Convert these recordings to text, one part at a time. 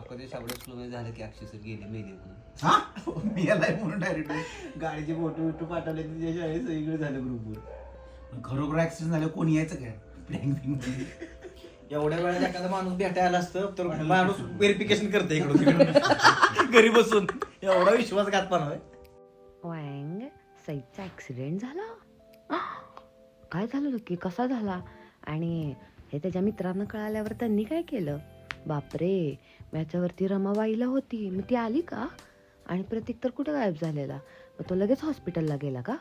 कधी साबडे स्लो मध्ये झालं की अक्षय सर गेले मेले म्हणून. हा मी याला म्हणून डायरेक्ट गाडीचे फोटो पाठवले तिच्या शाळेत सगळीकडे झालं ग्रुपवर. खरोखर ऍक्सिडेंट झालं कोणी यायचं काय? एवढ्या वेळेला एखादा माणूस भेटायला असतं तर माणूस व्हेरिफिकेशन करते इकडून तिकडून घरी बसून. एवढा विश्वासघातपणा आहे. वँग सईदचा ॲक्सिडेंट झाला. काय झालं की कसा झाला? आणि हे त्याच्या मित्रांना कळाल्यावर त्यांनी काय केलं? बापरे, याच्यावरती रमाबाईला होती, मग ती आली का? आणि प्रतीक तर कुठं गायब झालेला? मग तो लगेच हॉस्पिटलला गेला का?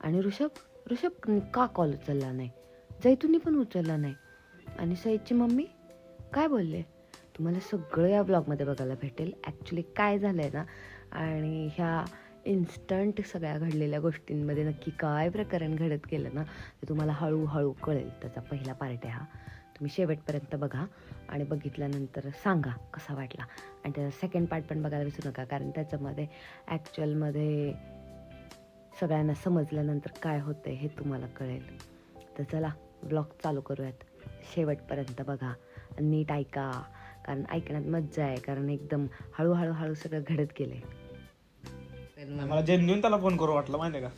आणि ऋषभ का कॉल उचलला नाही? जैतूननी पण उचलला नाही. आणि सईदची मम्मी काय बोलले? तुम्हाला सगळं या ब्लॉगमध्ये बघायला भेटेल. ॲक्च्युली काय झालं आहे ना, आणि ह्या इन्स्टंट सगळ्या घडलेल्या गोष्टींमध्ये नक्की काय प्रकरण घडत गेलं ना, ते तुम्हाला हळूहळू कळेल. त्याचा पहिला पार्ट आहे हा. तुम्ही शेवटपर्यंत बघा आणि बघितल्यानंतर सांगा कसा वाटला. आणि त्याचा सेकंड पार्ट पण बघायला विसरू नका, कारण त्याच्यामध्ये ॲक्च्युअलमध्ये सगळ्यांना समजल्यानंतर काय होतं हे तुम्हाला कळेल. तर चला ब्लॉग चालू करूयात. शेवटपर्यंत बघा, नीट ऐका, कारण ऐकण्यात मज्जा आहे. कारण एकदम हळूहळू सगळं घडत गेले. मला जेन्युइन त्याला फोन करू वाटलं माहितीये का,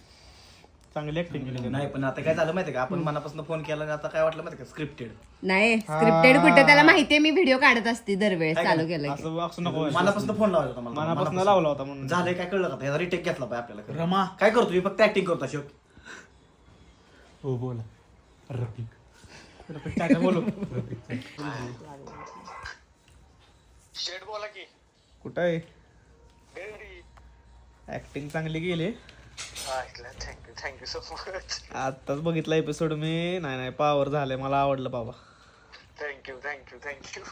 चांगली ऍक्टिंग केली. नाही पण आता काय झालं माहितीये का, आपण मनापासून फोन केला आणि आता काय वाटलं माहितीये का, स्क्रिप्टेड. नाही स्क्रिप्टेड कुठं? त्याला माहितीये मी व्हिडिओ काढत असते दरवेळेस चालू केलं की. असं नको व्हायला. मनापासून फोन लावायचा होता मला. मनापासून लावला होता म्हणून झालंय काय कळलं का? ह्याचा रिटेक घेतला पाहिजे आपल्याला. रमा काय करतो मी? फक्त ऍक्टिंग करतो अशोक. हो बोला रफिक काय बोलू शेट बोला की. कुठं आहे? घरी. ऍक्टिंग चांगली गेली. Thank you so much. आताच बघितला एपिसोड मी. नाही पावर झालंय, मला आवडलं बाबा. थँक्यू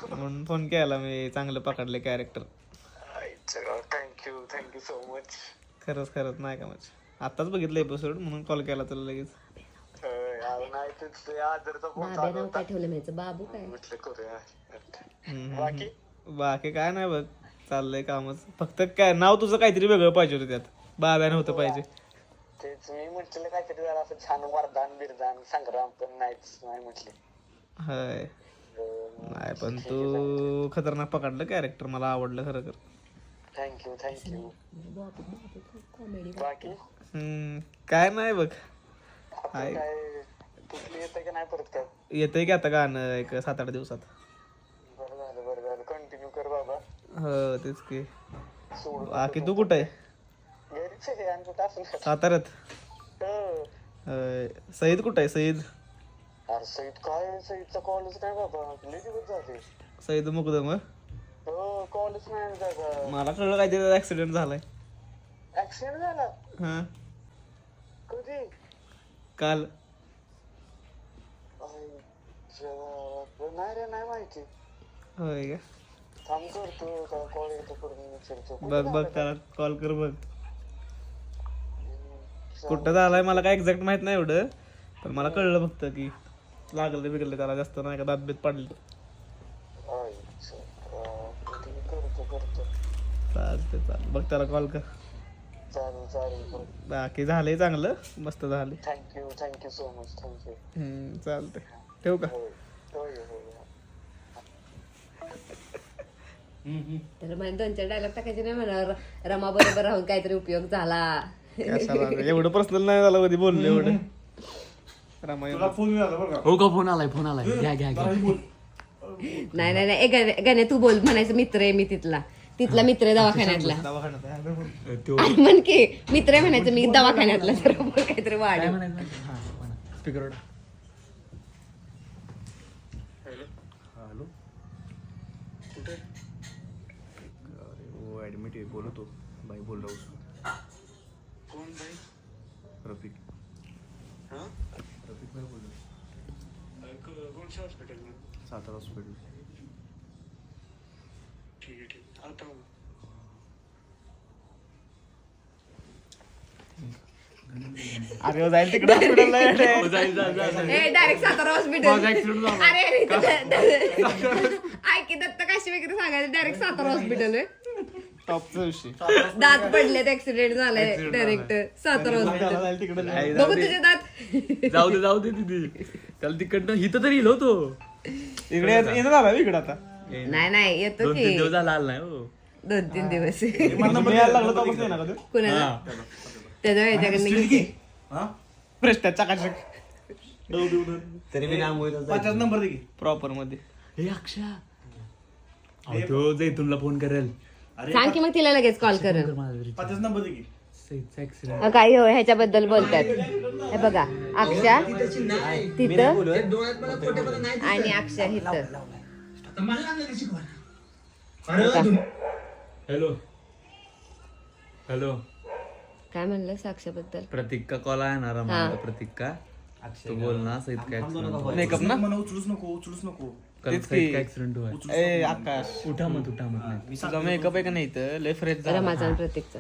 म्हणून फोन केला मी. चांगलं पकडले कॅरेक्टर. Thank you so much. खरंच नाही का म्हणजे आताच बघितलं एपिसोड म्हणून कॉल केला तुला लगेच. नाही ते आदरचा फोन चालू होता. काय ठेवलं माहिती? बाबू काय? म्हटलं करूया. हम्म. बाकी काय नाही बघ, चाललंय कामच. फक्त काय नाव तुझं काहीतरी वेगळं पाहिजे होतं त्यात. बाब्याने होतं पाहिजे. तेच मी म्हटलं काहीतरी जरा असं छान वरदान बिरदान संग्राम, पण नाही म्हटले. हाय नाही पण तू खतरनाक पकडलं कॅरेक्टर. मला आवडलं खरं कर. थँक्यू. बाकी काय नाही बघ. काय कुठली येते का नाही परत काय? येतंय की आता गाणं एक 7-8 दिवसात. बरं झालं कंटिन्यू कर बाबा. हो तेच की. सोड बाकी तू कुठं आहे? घरीच आहे आणि कुठं असून साताऱ्यात. सईद कुठं आहे? सईद अरे सईदचा कॉलेज नाही बाबा, लई दिवस झाले. सईद मुकदम. हो कॉलेज नाही जागा. मला कळलं काय त्याचा ऍक्सिडेंट झालाय. ऍक्सिडेंट झाला हा कधी? काल. नाही रे नाही माहिती. होय का? थांब करतो कॉल येतो करून विचारतो. बघ त्याला कॉल कर बघ. कुठं झालाय मला काय एक्झॅक्ट माहित नाही एवढं, पण मला कळलं फक्त की लागलं बिगडलं त्याला जास्त, नाही का दात बीत पडले. करतो चालते बघ त्याला कॉल कर. चालेल. बाकी झालंय चांगलं, मस्त झाले. Thank you so much. थँक्यू. चालते ठेवू का? हो. त्याला मला 2-4 डायलॉग टाकायचे नाही म्हणा. रमा बरोबर राहून काहीतरी उपयोग झाला. कशाला एवढं पर्सनल नाही झालं कधी बोललं एवढं. रामायण फोन झाला बरं का? हो का? फोन आलाय. घ्या. नाही गाणे तू बोल म्हणायचं. मित्र आहे मी तिथला मित्र आहे दवाखान्यातला. आणि म्हण की मित्र आहे म्हणायचं मी दवाखान्यातला. तर काहीतरी वाढ. स्पीकर. हॅलो वो ऍडमिट आहे, बोलतो बाई बोल रहा हूँ. कोण बाई? रफिक. हाँ रफिक भाई बोल रहा कोणच्या हॉस्पिटल में? हूँ. सातारा हॉस्पिटल. ठीक आहे आता हूँ. अरे जाईल तिकडे हॉस्पिटलला. Direct Satara hospital. अरे ऐकी दत्त काशी वगैरे सांगायचं. डायरेक्ट सातारा हॉस्पिटल आहे. टॉपचा विषय. दात पडलेत, ऍक्सिडेंट झालाय. Direct Satara hospital. जाईल तिकडे. बघू तुझे दात. जाऊ दे दिदी, त्याला तिकडनं हिथं तरी येलो तो. इकडे येणं झाला इकडे आता. नाही येतो दोन तीन की दिवस झाला आला नाही हो 2-3 दिवस मला नंबर यायला लागला तर बघते ना का तू कुणाला त्याच्या याच्याकडनं घेते. हा? प्रश्नात चकाचक तरी मी नाम होईल पाचच नंबर दे की. प्रॉपर मध्ये हे अक्षा तो जैतूनला फोन करेल सांग की मग तिला लगेच कॉल कर पाचच नंबर दे की. सईदचा ऍक्सिडेंट काही हो ह्याच्याबद्दल बोलतात हे बघा अक्षा तिथं आणि अक्षा इथं हॅलो हॅलो काय म्हणलं साक्षाबद्दल प्रतीक का कॉल आहे ना रमाला प्रतीक का तो बोल ना सईद का ऍक्सिडेंट मेकअप ना मला उचलूच नको कल तेच सईद की. का ऍक्सिडेंट हुआ है. ए आकाश उठा मत नाही तुझा मेकअप आहे का नाही तर लय फ्रेश झाला रमाजान प्रतीकचा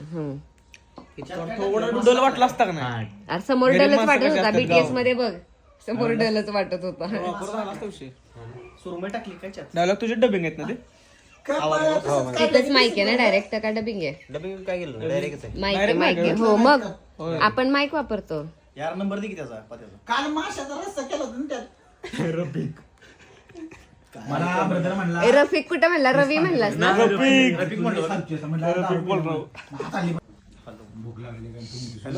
थोडा डुडल वाटला असता का नाही हा अरे समोर गरीब डलच माणसं वाटत कशी होता असतात बीटीएस गावात. मध्ये बघ समोर डलच वाटत होता वापर झाला असता विषय सुरमई टाकली काय चात? डायलॉग तुझे डबिंग आहेत ना ते तिथंच माईक आहे ना डायरेक्ट का डबिंग आहे डबिंग काय केलं डायरेक्ट आहे माईक आहे माईक आहे हो मग आपण माईक वापरतो यार नंबर दे की त्याचा पात्याचा. काल माशाचा रस्सा केला होता ना त्यात. मला ब्रदर म्हणला ए, रफिक कुठं म्हणला रवी म्हणलास ना रफिक म्हणलो सांगतोय असं. म्हणलं आता बोल राव. हात आली. भूक लागली का तुम्ही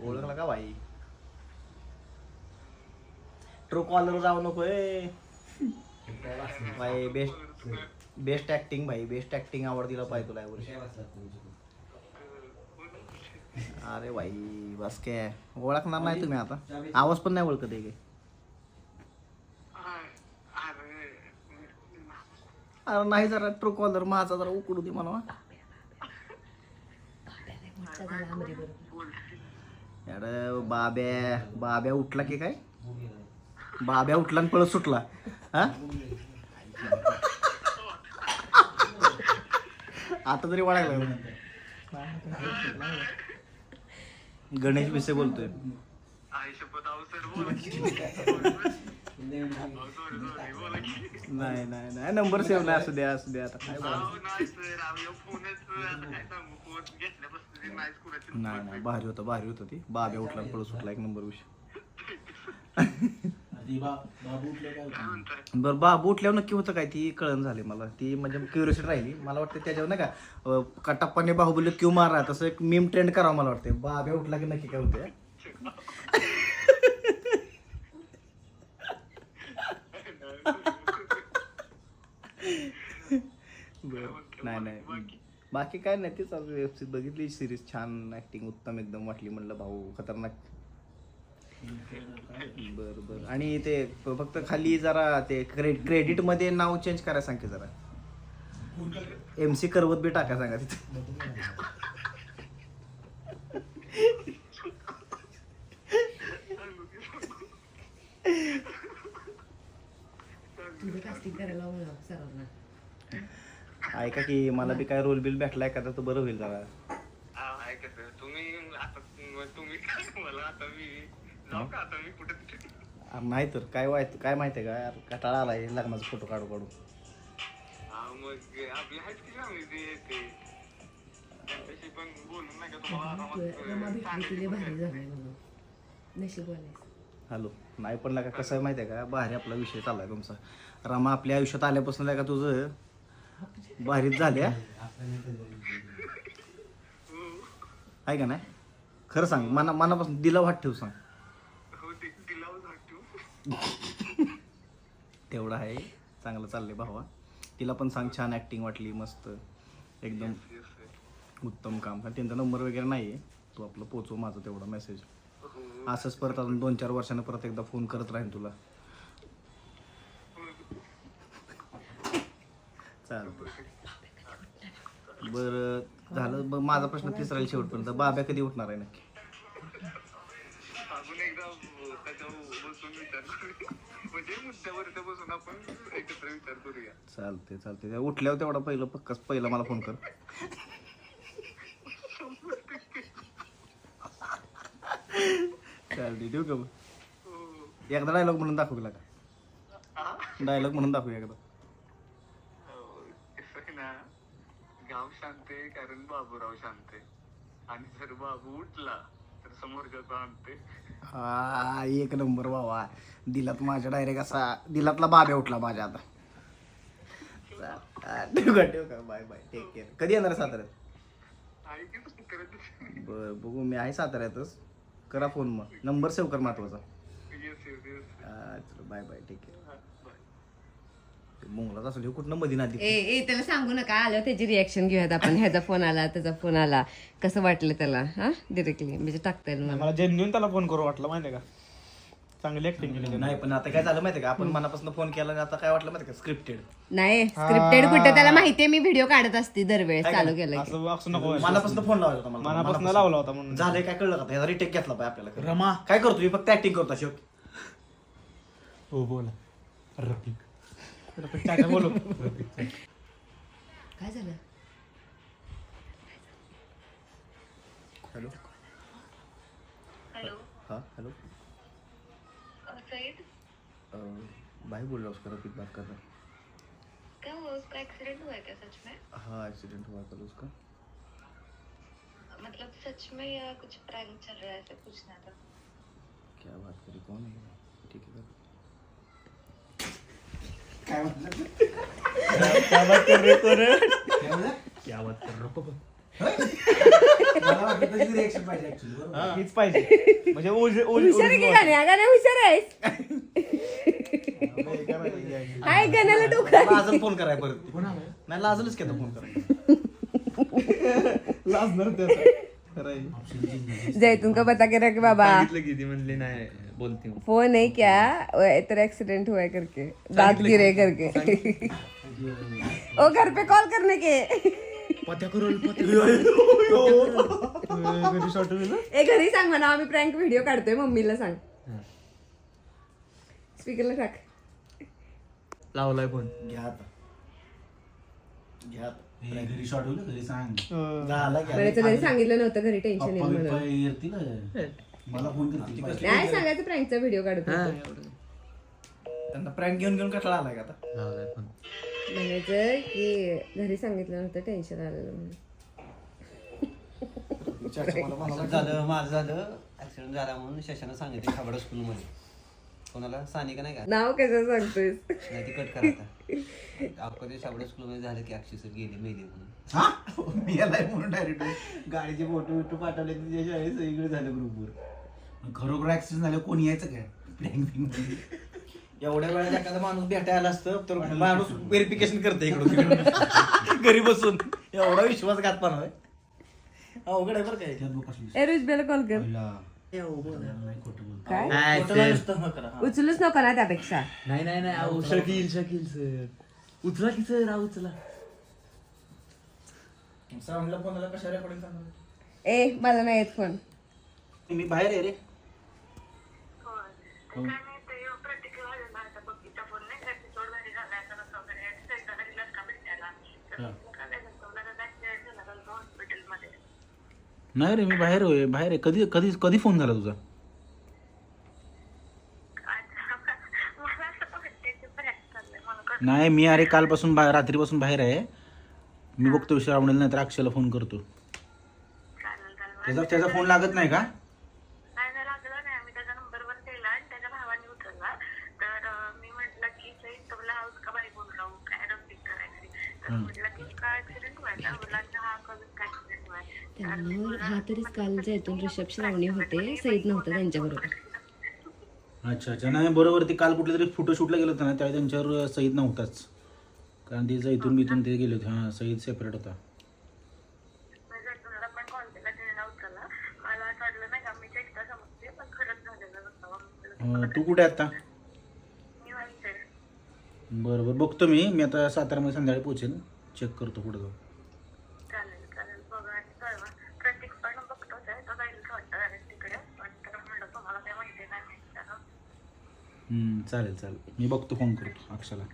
ओळखला का भाई ट्रू कॉलर जाऊ नको भाई बेस्ट ऍक्टिंग भाई बेस्ट ऍक्टिंग आवड दिला पाहिजे तुला यावर्षी अरे भाई बस काय ओळखणार नाही तुम्ही आता आवाज पण नाही ओळखत आहे अरे नाही जरा ट्रू कॉलर माझा जरा उकडू दे मला अरे बाब्या उठला की काय बाब्या उठला आणि पळत सुटला हा आता तरी वाढायला गणेश विषय बोलतोय नाही नाही नाही नंबर सेव्ह नाही असू द्या आता काय नाही नाही भारी होतं ती बाब्या उठला आणि पळत सुटला एक नंबर विषय बरं बाबू उठल्यावर नक्की होतं काय ती कळण झाली मला ती म्हणजे क्युरियोसिटी राहिली मला वाटतं त्याच्यावर नाही का कटप्पाने बाहुबली क्यू मारा तसं एक मीम ट्रेंड करावं मला वाटते बाब्या उठला की नक्की काय होते नाही बाकी काय नाही तीच वेबसिरीज बघितली सिरीज छान ऍक्टिंग उत्तम एकदम वाटली म्हणलं भाऊ खतरनाक बर आणि ते फक्त खाली जरा ते क्रेडिट मध्ये नाव चेंज करायला सांग की जरा MC करवत बी टाका सांगा ऐका की मला बी काय रोल बिल भेटलाय का तर बरं होईल जरा नाही तर काय काय माहितीये का यार कटाळा आलाय लग्नाचा फोटो काढू हॅलो नाही पण लागा कसं आहे माहितीये का भारी आपला विषय चाललाय तुमचा रामा आपल्या आयुष्यात आल्यापासून लागा तुझं भारीच झाल्या आहे का नाही खरं सांग मनापासून दिला वाट ठेव सांग तेवढं आहे चांगलं चाललंय भावा तिला पण सांग छान ऍक्टिंग वाटली मस्त एकदम उत्तम काम कारण त्यांचा नंबर वगैरे नाही आहे तू आपलं पोचव माझं तेवढा मेसेज असंच परत अजून 2-4 वर्षानं परत एकदा फोन करत राहीन तुला चालतं बरं झालं माझा प्रश्न तिसरा राहील शेवटपर्यंत बाब्या कधी उठणार आहे नक्की चालते उठल्यावर तेवढा पहिला मला फोन कर चालते देऊ का मग एकदा डायलॉग म्हणून दाखवू का डायलॉग म्हणून दाखवू एकदा गाव शांत आहे कारण बाबूराव शांत आहे आणि जर बाबू उठला तर समोरच्याचा आणते हा एक नंबर बाबा. दिलात माझ्या डायरेक्ट असा दिलातला बाब्या उठला माझ्या आता. ठेव का बाय बाय टेक केअर. कधी येणार आहे साताऱ्यात? बर बघू मी आहे साताऱ्यातच. करा फोन मग. नंबर सेव्ह कर महत्वाचा. चलो बाय बाय टेक केअर. मुंगलाच असेल हे कुठनं मध्ये नादी. ए त्याला सांगू नका. आलं त्याची रिॲक्शन घेऊयात आपण. ह्याचा फोन आला त्याचा फोन आला कसं वाटलं त्याला. हा डिरेक्टली म्हणजे टाकता येईल मला. मला जेन्युन त्याला फोन करू वाटलं माहितीये का. चांगली ऍक्टिंग केली नाही पण आता काय झालं माहितीये का आपण मनापासून फोन केला आणि आता काय वाटलं माहितीये का स्क्रिप्टेड. नाही स्क्रिप्टेड कुठे. त्याला माहितीये मी व्हिडिओ काढत असते दरवेळेस चालू केलं की. असं नको. मनापासून फोन लावला होता मला. मनापासून लावला होता म्हणून. झालंय काय कळलं का याचा रिटेक घेतला पाहिजे आपल्याला. रमा काय करतो मी फक्त ऍक्टिंग करतो अशोक. हो बोला रफिक काय बोलू. काय झालं. हॅलो हाँ हेलो भाई बोल रहा हूँ उसका रफीक बात कर रहा है. क्या हुआ? उसका एक्सीडेंट हुआ है क्या सच में? हाँ एक्सीडेंट हुआ कल उसका. मतलब सच में या कुछ प्रैंक चल रहा है ऐसे पूछना था. क्या बात करी कौन है ठीक है काय म्हणलं क्या बात कर रहे हो क्या बात कर रहा मला वाटलं त्याची रिएक्शन पाहिजे ऍक्च्युअली. बरोबर हीच पाहिजे म्हणजे हुशार आहे की गाण्या गाण्या हुशार आहेस. हाय गाण्याला डोकं. लाजल फोन कराय परत. नाही लाजलच की आता फोन कराय. लाजणार त्याचा. जैतून का बता के रख बाबा. सांगितलं की ती म्हणली नाही बोलती हूँ. फोन नहीं क्या तर एक्सीडेंट हुआ है करके दांत गिरे करके. ओ घर पे कॉल करने के. ए घरी सांग म्हणा आम्ही प्रँक व्हिडिओ काढतोय मम्मीला सांग. स्पीकरला टाक. लावलाय फोन. घ्या आता घ्या आता. घरी शॉर्ट होईल घरी सांग. झाला बरेच घरी सांगितलं नव्हतं घरी टेन्शन पप्पा येईल बिप्पा म्हणून. येतील मला फोन करतील. नाही सांगायचं प्रँकचा व्हिडिओ काढत होतो. त्यांना प्रँक घेऊन घेऊन कटाळा आलाय का आता. लावलाय फोन. म्हणायचं की घरी सांगितलं नव्हतं टेन्शन आलेलं म्हणून. झालं माझं झालं ऍक्सिडेंट झाला म्हणून शशानं सांगितलं खाबड स्कूलमध्ये. कोणाला सानिका नाही का. नाव कसं सांगतोयस. नाही ती कट करा आता. आपलं ते शाबड स्कूलमध्ये झालं की अक्षय सर गेले मेले म्हणून. हा मी याला म्हणून डायरेक्ट गाडीचे फोटो बिटो पाठवले त्याच्या शाळेत सगळीकडे झालं ग्रुपवर. खरोखर ऍक्सिडेंट झालं कोणी यायचं काय एवढ्या वेळात एखादा माणूस भेटायला आला असतं तर माणूस व्हेरिफिकेशन करते इकडून घरी बसून. एवढा विश्वासघातपणा आहे. अवघड आहे बरं काय. ए रुजबेला कॉल कर. काय उचलूच नको ना त्यापेक्षा. नाही नाही नाही शकील सर उचला की सर उचला. श्रावणला फोनला कशा रेकॉर्डिंग करणार. ए मला नाही येत फोन. मी बाहेर आहे रे. नाही रे मी बाहेर आहे बाहेर आहे. कधी कधी कधी फोन झाला तुझा. नाही मी अरे कालपासून रात्रीपासून बाहेर आहे. मी बघतो श्रावणीला नाही तर अक्षयला फोन करतो. त्याचा फोन लागत नाही का. हा तरीच काल जैतून ऋषभ श्रावणी होते सईद नव्हतं त्यांच्याबरोबर. अच्छा अच्छा नाही बरोबर. ते काल कुठल्या तरी फोटोशूटला गेलो होतं ना त्यावेळी त्यांच्यावर सईद नव्हताच. कारण ते जैतून बितून ते गेले होते. हां सईद सेपरेट होता. तू कुठे आता. बरं बरं बघतो मी आता सातारामध्ये संध्याकाळी पोहोचेल. चेक करतो पुढे जाऊ. चालेल चालेल मी बघतो फोन करतो अक्षला.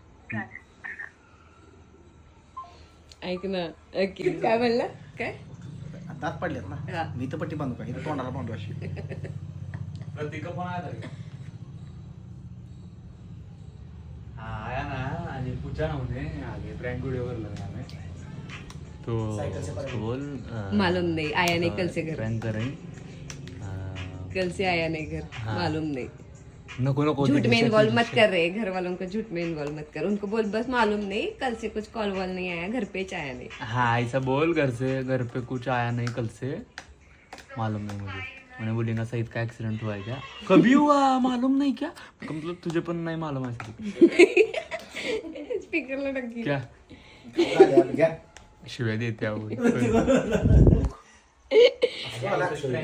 ऐक ना काय म्हणलं काय. दात पडलेत ना. मी तर पट्टी बांधू का इथं तोंडाला बांधू अशी. आया ना आणि पूछा ना उन्हें आगे प्रैंक वीडियो कर लगे हमें तो बोल मालूम नहीं आया नहीं कल से घर. प्रैंक कर रही कल से आया नहीं घर, मालूम नहीं। नको नको झूठ में इन्वॉल्व मत कर रहे, घर वालों को झूठ में इन्वॉल्व मत कर। उनको बोल बस मालूम नहीं, कल से कुछ कॉल वॉल नहीं आया, घर पे आया नहीं। हाँ ऐसा बोल, घर पे कुछ आया नहीं कल से, मालूम नहीं मुझे। मैंने बोलेंगे सईद का एक्सीडेंट हुआ है क्या, कभी हुआ मालूम नहीं क्या, मतलब तुझे पण नाही मालूम आहे स्पीकरला नक्की क्या शिवाय देते आवड.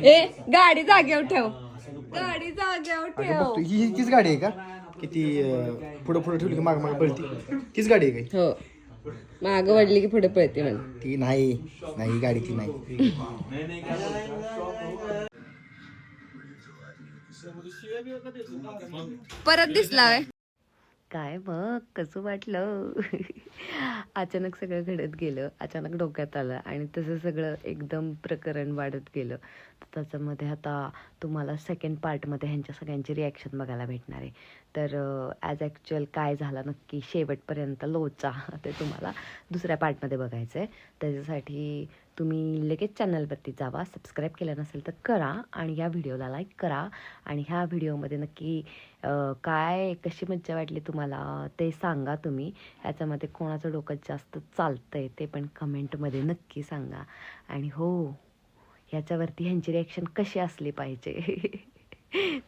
ए गाडी जागेवर ठेव, गाडी जागेवर ठेव. हीच गाडी आहे का किती पुढं पुढं ठेवली की माग माग पळती, तीच गाडी आहे काय? हो, माग वडली की पुढे पळते म्हण. ती नाही नाही गाडी ती नाही. परत दिसला काय मग कसं वाटलं. अचानक सगळं घडत गेलं, अचानक डोक्यात आलं आणि तसं सगळं एकदम प्रकरण वाढत गेलं. तर त्याच्यामध्ये आता तुम्हाला सेकंड पार्टमध्ये ह्यांच्या सगळ्यांची रिॲक्शन बघायला भेटणार आहे. तर ॲज ॲक्च्युअल काय झालं नक्की शेवटपर्यंत लोचा ते तुम्हाला दुसऱ्या पार्टमध्ये बघायचं आहे. त्याच्यासाठी तुम्ही लगेच चॅनलवरती जावा, सबस्क्राईब केलं नसेल तर करा आणि ह्या व्हिडिओला लाईक करा. आणि ह्या व्हिडिओमध्ये नक्की काय कशी मज्जा वाटली तुम्हाला ते सांगा तुम्ही. ह्याच्यामध्ये कोणाचं डोकं जास्त चालतं आहे ते पण कमेंटमध्ये नक्की सांगा. आणि हो, ह्याच्यावरती ह्यांची रिॲक्शन कशी असली पाहिजे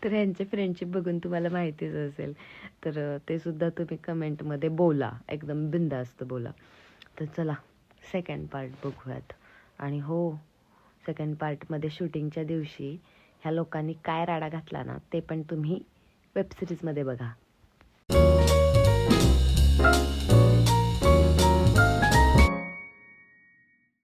तर ह्यांचे फ्रेंडशिप बघून तुम्हाला माहितीच असेल. तर ते सुद्धा तुम्ही कमेंटमध्ये बोला, एकदम बिनधास्त बोला. तर चला सेकंड पार्ट बघूयात. आणि हो, सेकंड पार्टमध्ये शूटिंगच्या दिवशी ह्या लोकांनी काय राडा घातला ना ते पण तुम्ही वेबसिरीजमध्ये बघा.